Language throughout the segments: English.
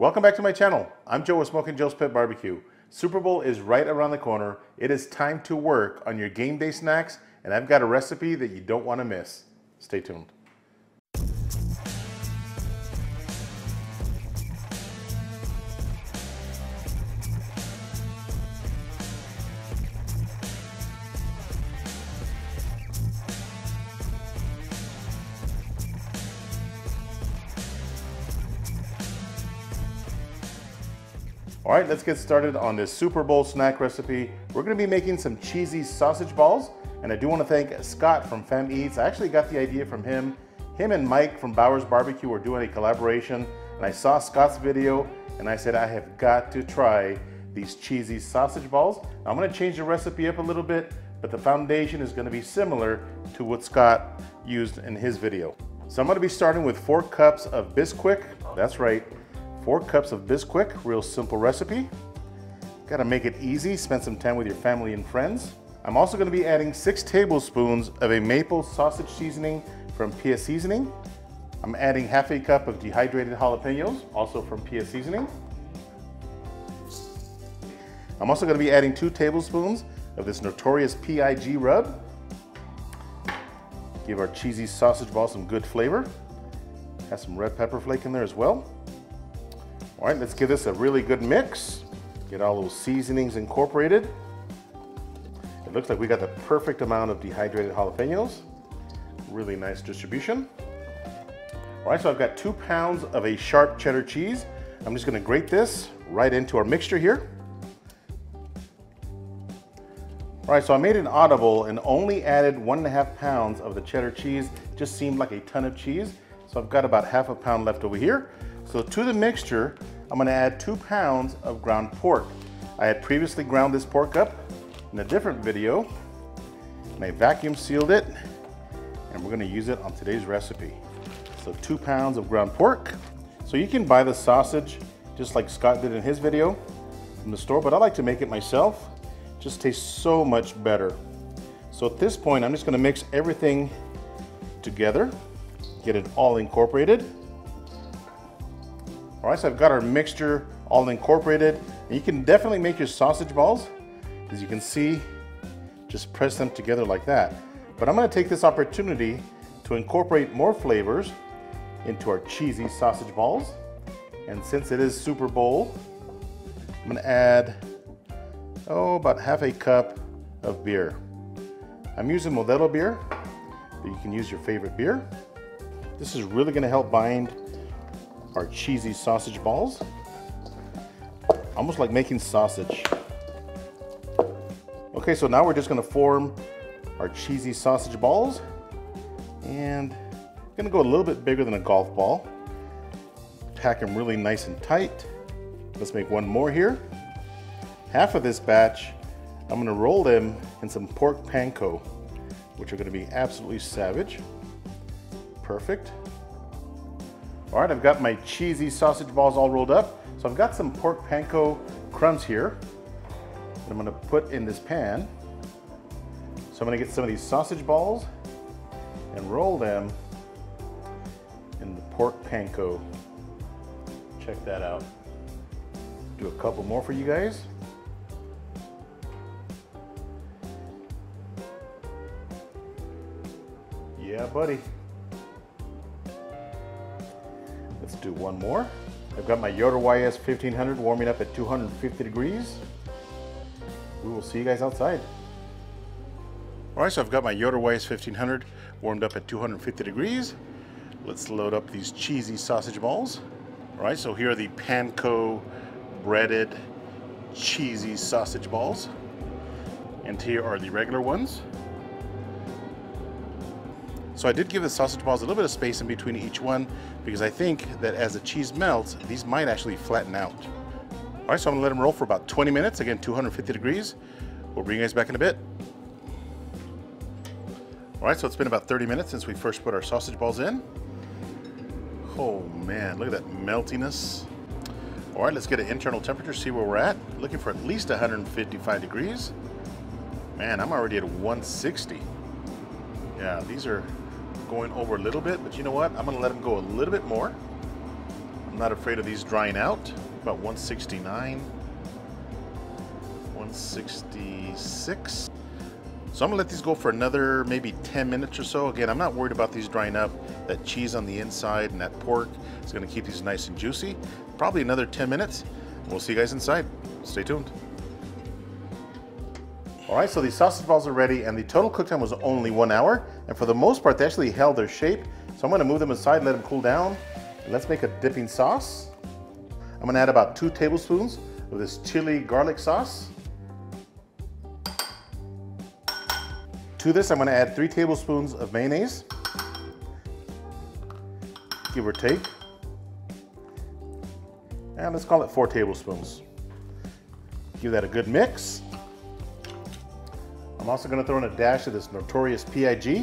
Welcome back to my channel. I'm Joe with Smokin Joe's Pet Barbecue. Super Bowl is right around the corner. It is time to work on your game day snacks, and I've got a recipe that you don't want to miss. Stay tuned. All right, let's get started on this Super Bowl snack recipe. We're gonna be making some cheesy sausage balls, and I do wanna thank Scott from Fam Eats. I actually got the idea from him. Him and Mike from Bowers Barbecue were doing a collaboration, and I saw Scott's video, and I said, I have got to try these cheesy sausage balls. Now, I'm gonna change the recipe up a little bit, but the foundation is gonna be similar to what Scott used in his video. So I'm gonna be starting with 4 cups of Bisquick. That's right. 4 cups of Bisquick, real simple recipe. Gotta make it easy, spend some time with your family and friends. I'm also gonna be adding 6 tablespoons of a maple sausage seasoning from PS Seasoning. I'm adding half a cup of dehydrated jalapenos, also from PS Seasoning. I'm also gonna be adding 2 tablespoons of this notorious PIG rub. Give our cheesy sausage ball some good flavor. Has some red pepper flake in there as well. All right, let's give this a really good mix. Get all those seasonings incorporated. It looks like we got the perfect amount of dehydrated jalapenos. Really nice distribution. All right, so I've got 2 pounds of a sharp cheddar cheese. I'm just gonna grate this right into our mixture here. All right, so I made an audible and only added 1.5 pounds of the cheddar cheese. Just seemed like a ton of cheese. So I've got about half a pound left over here. So to the mixture, I'm gonna add 2 pounds of ground pork. I had previously ground this pork up in a different video, and I vacuum sealed it, and we're gonna use it on today's recipe. So 2 pounds of ground pork. So you can buy the sausage just like Scott did in his video from the store, but I like to make it myself. It just tastes so much better. So at this point, I'm just gonna mix everything together, get it all incorporated. All right, so I've got our mixture all incorporated. And you can definitely make your sausage balls. As you can see, just press them together like that. But I'm gonna take this opportunity to incorporate more flavors into our cheesy sausage balls. And since it is Super Bowl, I'm gonna add, about half a cup of beer. I'm using Modelo beer, but you can use your favorite beer. This is really gonna help bind our cheesy sausage balls. Almost like making sausage. Okay, so now we're just gonna form our cheesy sausage balls, and I'm gonna go a little bit bigger than a golf ball. Pack them really nice and tight. Let's make one more here. Half of this batch, I'm gonna roll them in some pork panko, which are gonna be absolutely savage. Perfect. All right, I've got my cheesy sausage balls all rolled up. So I've got some pork panko crumbs here that I'm gonna put in this pan. So I'm gonna get some of these sausage balls and roll them in the pork panko. Check that out. Do a couple more for you guys. Yeah, buddy. Let's do one more. I've got my Yoder YS 1500 warming up at 250 degrees. We will see you guys outside. All right, so I've got my Yoder YS 1500 warmed up at 250 degrees. Let's load up these cheesy sausage balls. All right, so here are the panko breaded cheesy sausage balls. And here are the regular ones. So I did give the sausage balls a little bit of space in between each one because I think that as the cheese melts, these might actually flatten out. All right, so I'm gonna let them roll for about 20 minutes, again, 250 degrees. We'll bring you guys back in a bit. All right, so it's been about 30 minutes since we first put our sausage balls in. Oh man, look at that meltiness. All right, let's get an internal temperature, see where we're at. Looking for at least 155 degrees. Man, I'm already at 160. Yeah, these are going over a little bit, but you know what? I'm gonna let them go a little bit more. I'm not afraid of these drying out. About 169, 166. So I'm gonna let these go for another maybe 10 minutes or so. Again, I'm not worried about these drying up. That cheese on the inside and that pork is gonna keep these nice and juicy. Probably another 10 minutes. We'll see you guys inside. Stay tuned. All right, so these sausage balls are ready and the total cook time was only 1 hour. And for the most part, they actually held their shape. So I'm gonna move them aside, let them cool down. And let's make a dipping sauce. I'm gonna add about 2 tablespoons of this chili garlic sauce. To this, I'm gonna add 3 tablespoons of mayonnaise, give or take. And let's call it 4 tablespoons. Give that a good mix. I'm also gonna throw in a dash of this notorious PIG.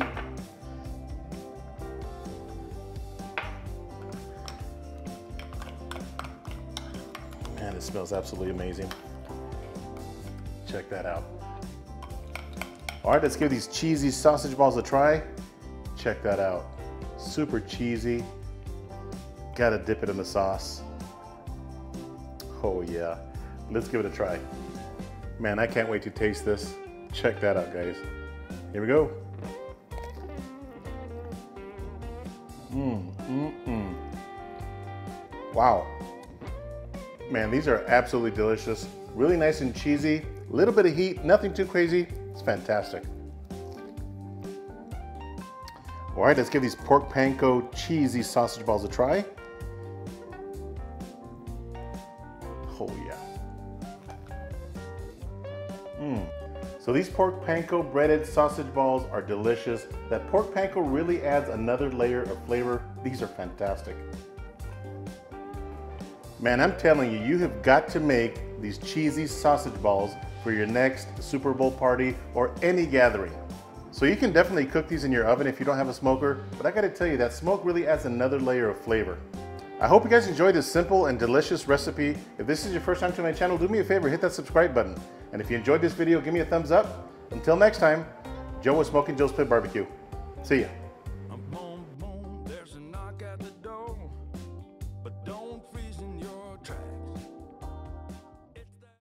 Man, it smells absolutely amazing. Check that out. All right, let's give these cheesy sausage balls a try. Check that out. Super cheesy. Gotta dip it in the sauce. Oh yeah, let's give it a try. Man, I can't wait to taste this. Check that out, guys. Here we go. Wow. Man, these are absolutely delicious. Really nice and cheesy. A little bit of heat, nothing too crazy. It's fantastic. All right, let's give these pork panko cheesy sausage balls a try. Oh yeah. So these pork panko breaded sausage balls are delicious. That pork panko really adds another layer of flavor. These are fantastic. Man, I'm telling you, you have got to make these cheesy sausage balls for your next Super Bowl party or any gathering. So you can definitely cook these in your oven if you don't have a smoker, but I gotta tell you, that smoke really adds another layer of flavor. I hope you guys enjoyed this simple and delicious recipe. If this is your first time to my channel, do me a favor, hit that subscribe button. And if you enjoyed this video, give me a thumbs up. Until next time, Joe with Smokin Joe's Pit Barbecue. See ya.